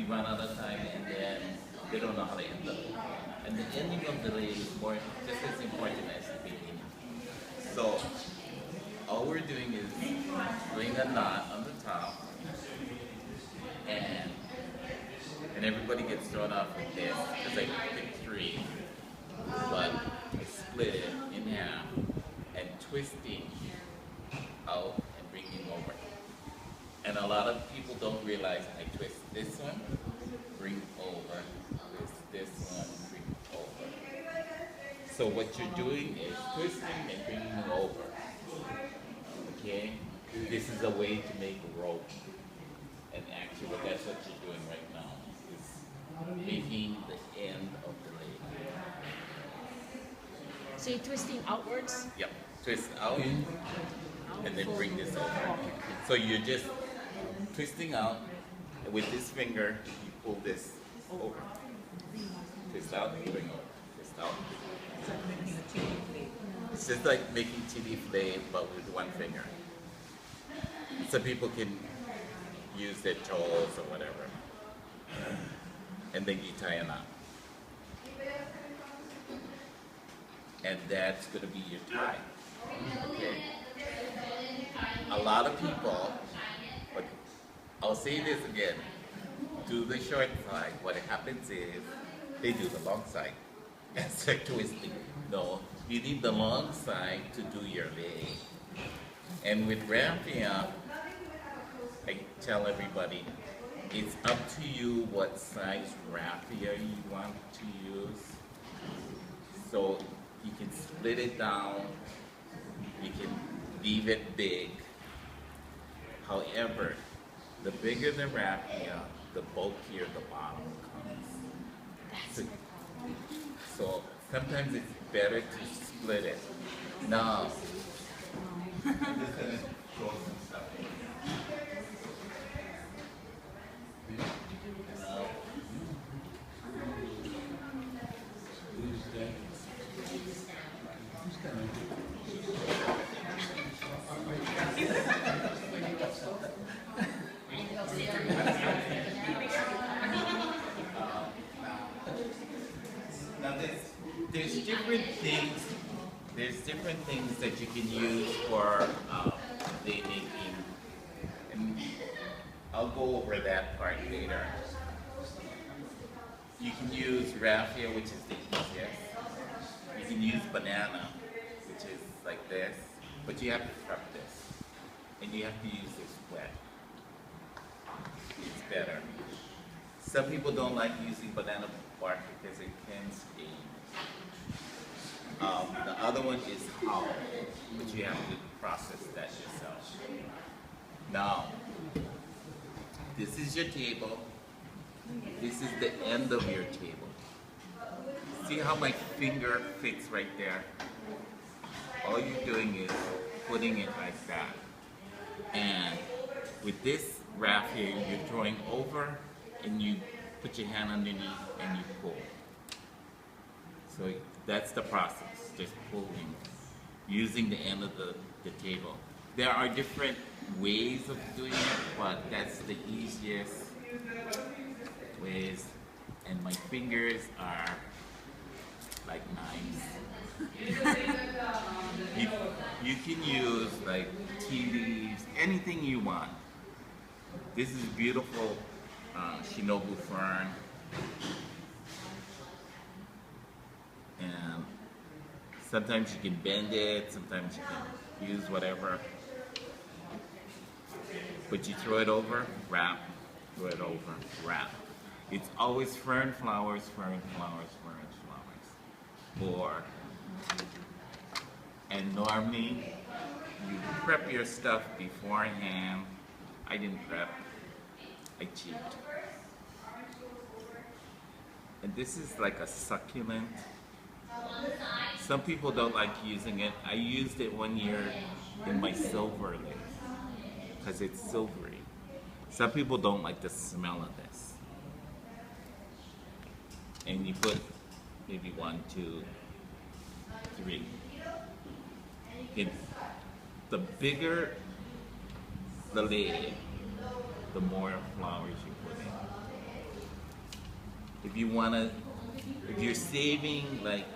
run out of time, and then they don't know how to end up. And the ending of the day is more just as important as the beginning. So all we're doing is doing a knot on the top, and everybody gets thrown off with this because I picked three, but I split it in half and twisting out and bringing over. And a lot of people don't realize I twist this one, bring over, this one, bring over. So what you're doing is twisting and bringing over. Okay? This is a way to make a rope. And actually that's what you're doing right now, is making the end of the leg. So you're twisting outwards? Yep. Twist out and then bring this over. So you're just twisting out, and with this finger you pull this over. Twist out and bring over. Twist out. It's just like making chili flame but with one finger. So people can use their toes or whatever. And then you tie a knot. And that's going to be your tie. Okay. A lot of people, but I'll say this again, do the short side. What happens is they do the long side. That's like twisting. No, you need the long side to do your leg. And with raffia, I tell everybody, it's up to you what size raffia you want to use. So you can split it down, you can leave it big. However, the bigger the raffia, the bulkier the bottom comes. So sometimes it's better to split it. Now, I'm just going to show some stuff. Now there's different things that you can use for day making, and I'll go over that part later. You can use raffia, which is the easiest. You can use banana, which is like this, but you have to prep this, and you have to use this wet. It's better. Some people don't like using banana bark because it can stain. The other one is hollow, but you have to process that yourself. Now, this is your table. This is the end of your table. See how my finger fits right there? All you're doing is putting it like that. And with this raffia, you're throwing over and you put your hand underneath and you pull. So that's the process, just pulling, using the end of the table. There are different ways of doing it, but that's the easiest ways. And my fingers are like knives. You can use like tea leaves, anything you want. This is beautiful Shinobu fern. And sometimes you can bend it, sometimes you can use whatever. But you throw it over, wrap, throw it over, wrap. It's always fern flowers, fern flowers, fern flowers. And normally you prep your stuff beforehand. I didn't prep, I cheated. And this is like a succulent. Some people don't like using it. I used it one year in my silver lake because it's silvery. Some people don't like the smell of this. And you put maybe 1, 2, 3. The bigger the lid, the more flowers you put in. If you wanna, if you're saving, like,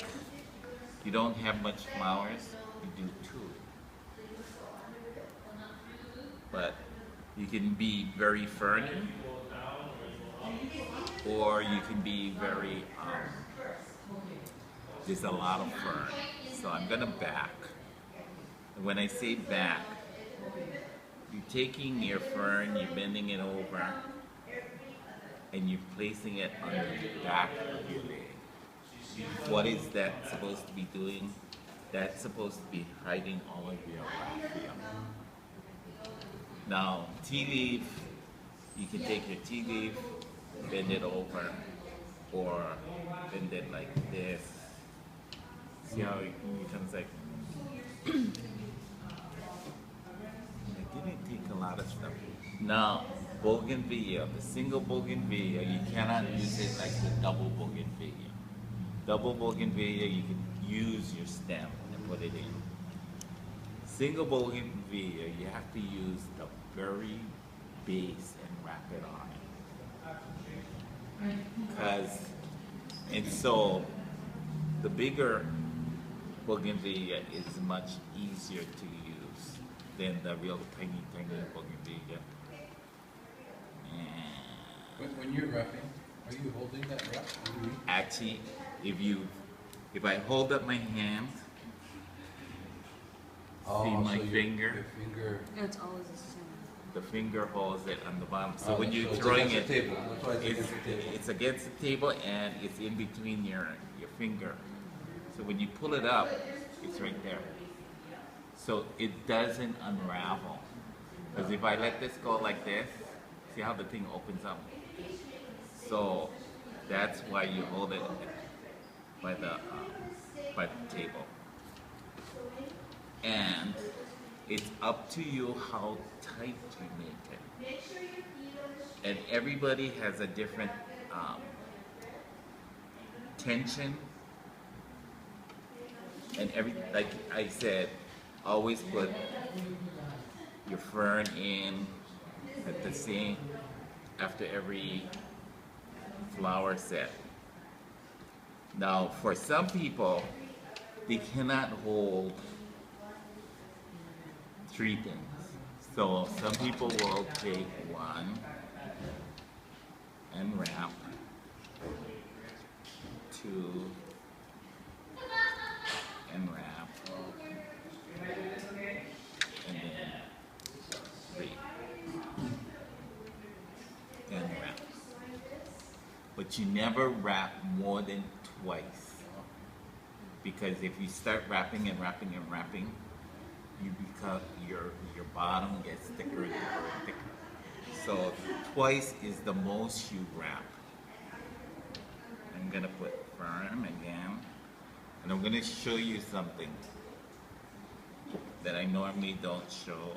you don't have much flowers, you do two. But you can be very ferny, or you can be very, there's a lot of fern. So I'm gonna back. And when I say back, you're taking your fern, you're bending it over, and you're placing it on the back of your leg. What is that supposed to be doing? That's supposed to be hiding all of your raphia. Now, tea leaf, you can take your tea leaf, bend it over, or bend it like this. See how it becomes like. I didn't take a lot of stuff. Now, bougainvillea, the single bougainvillea, you cannot use it like the double bougainvillea. Double bougainvillea, you can use your stem and put it in. Single bougainvillea, you have to use the very base and wrap it on it. And so, the bigger bougainvillea is much easier to use than the real tiny bougainvillea. When you're wrapping, are you holding that wrap? Actually, if I hold up my hand, see my finger? Your finger. It's always the same. The finger holds it on the bottom. So when you're throwing it, it's against the table and it's in between your finger. So when you pull it up, it's right there. So it doesn't unravel. Because if I let this go like this, see how the thing opens up? So that's why you hold it by the table. And it's up to you how tight you make it. And everybody has a different tension. And like I said, always put your fern in at the same, after every flower set. Now, for some people, they cannot hold three things. So some people will take one and wrap, two and wrap, and then three and wrap. But you never wrap more than twice, because if you start wrapping and wrapping and wrapping, you become your bottom gets thicker and thicker and thicker. So twice is the most you wrap. I'm gonna put fern again, and I'm gonna show you something that I normally don't show.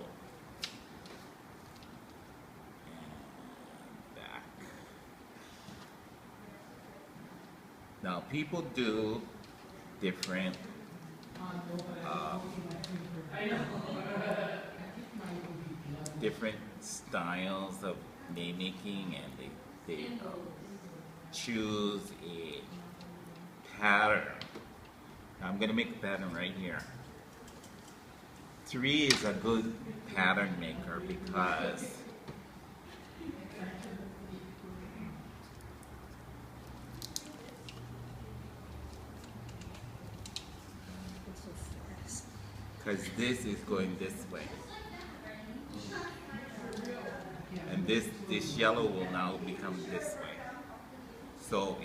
And back. Now people do different different styles of name making, and they choose a pattern. Now I'm going to make a pattern right here. 3 is a good pattern maker because this is going this way. And this yellow will now become this way. So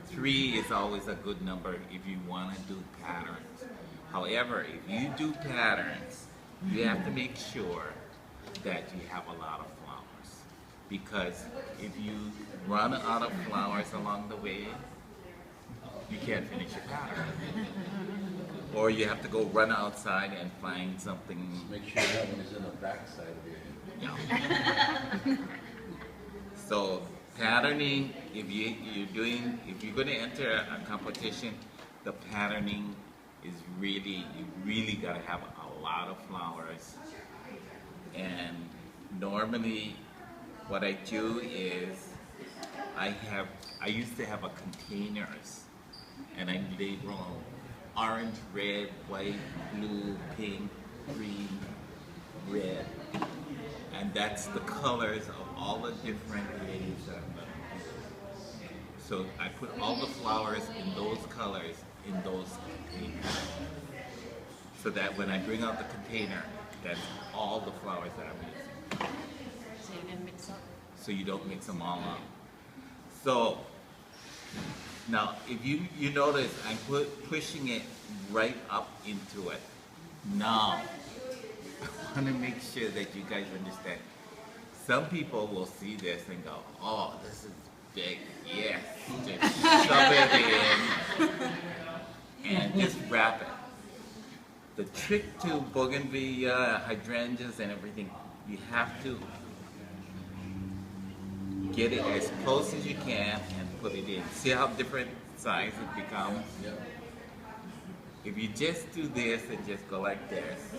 3 is always a good number if you want to do patterns. However, if you do patterns, you have to make sure that you have a lot of flowers. Because if you run out of flowers along the way, you can't finish your pattern. Or you have to go run outside and find something. Just make sure that one is in the back side of your head. Yeah. So patterning, if you're going to enter a competition, the patterning is you really got to have a lot of flowers. And normally what I do is I used to have a containers, and I label orange, red, white, blue, pink, green, red, and that's the colors of all the different leaves that I'm gonna do. So I put all the flowers in those colors in those containers, so that when I bring out the container, that's all the flowers that I'm using. So you didn't mix up? So you don't mix them all up. So now, if you notice, I'm pushing it right up into it. Now, I want to make sure that you guys understand. Some people will see this and go, "Oh, this is big. Yes, just shove it in and just wrap it." The trick to bougainvillea, hydrangeas, and everything, you have to get it as close as you can and put it in. See how different size it becomes? Yep. If you just do this and just go like this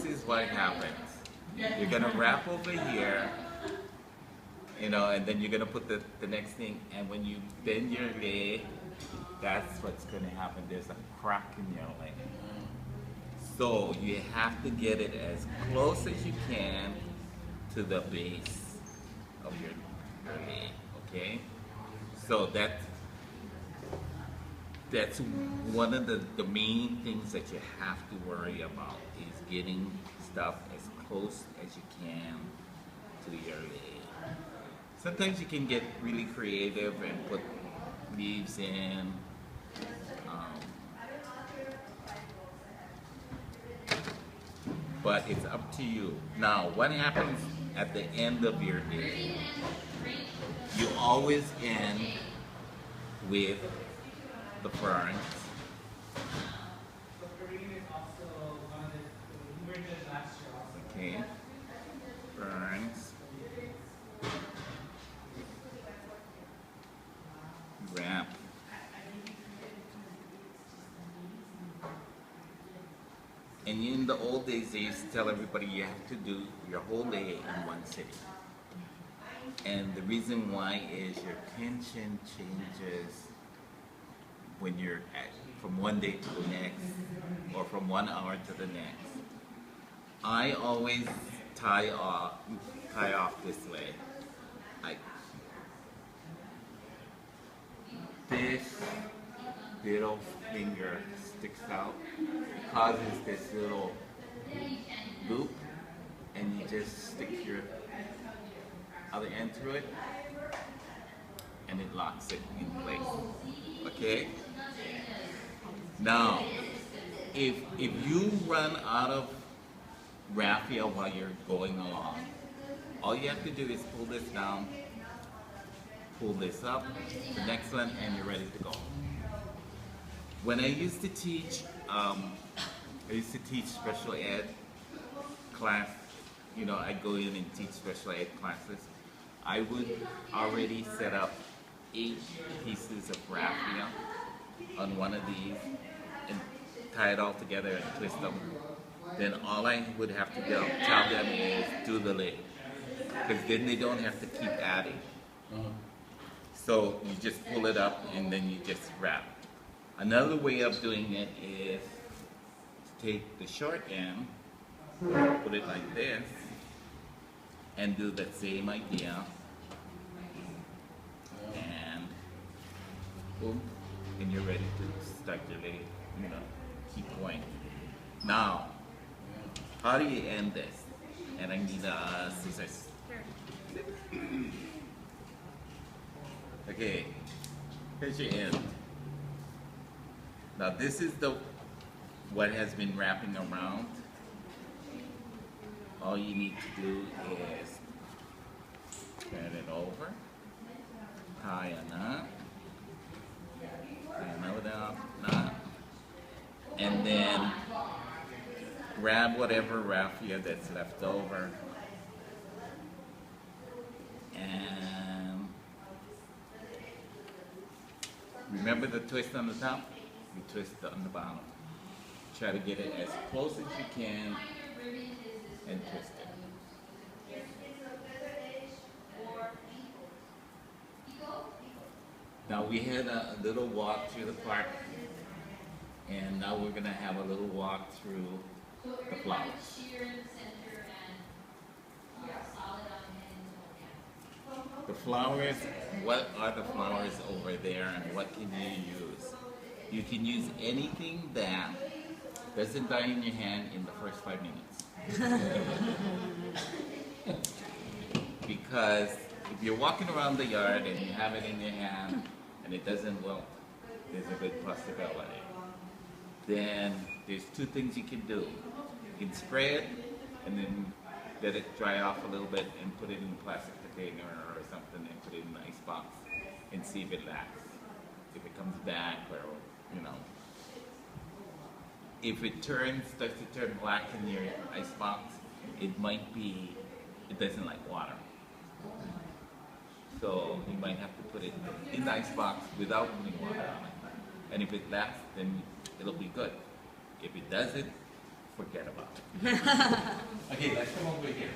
is what happens. You're gonna wrap over here, you know, and then you're gonna put the next thing, and when you bend your leg, that's what's gonna happen. There's a crack in your leg. So you have to get it as close as you can to the base of your leg, okay? So that's one of the main things that you have to worry about, is getting stuff as close as you can to your leg. Sometimes you can get really creative and put leaves in. But it's up to you. Now, what happens at the end of your day? You always end with the ferns. Okay, ferns. Wrap. And in the old days, they used to tell everybody you have to do your whole day in one sitting. And the reason why is your tension changes when you're from one day to the next, or from 1 hour to the next. I always tie off this way. This little finger sticks out, causes this little loop, and you just stick your other end through it, and it locks it in place. Okay? Now, if you run out of raffia while you're going along, all you have to do is pull this down, pull this up, the next one, and you're ready to go. When I used to teach, special ed class, you know, I'd go in and teach special ed classes. I would already set up 8 pieces of raffia on one of these and tie it all together and twist them. Then all I would have to tell them is do the lid, because then they don't have to keep adding. So you just pull it up and then you just wrap. Another way of doing it is to take the short end, put it like this, and do the same idea, and boom, and you're ready to start your leg, you know, keep going. Now, how do you end this? And I need scissors. Okay, here's your end. Now this is what has been wrapping around. All you need to do is turn it over, tie a knot, tie another knot, and then grab whatever raffia that's left over, and remember the twist on the top? You twist it on the bottom. Try to get it as close as you can and twist it. Now we had a little walk through the park, and now we're gonna have a little walk through the flowers. The flowers, what are the flowers over there and what can you use? You can use anything that doesn't die in your hand in the first 5 minutes. Because if you're walking around the yard and you have it in your hand and it doesn't wilt, there's a good possibility. Then there's two things you can do. You can spray it and then let it dry off a little bit and put it in a plastic container or something and put it in an ice box and see if it lasts. If it comes back or, you know. If it starts to turn black in your ice box, it might be, it doesn't like water. So you might have to put it in the ice box without putting water on it. And if it lasts, then it'll be good. If it doesn't, forget about it. Okay, let's come over here.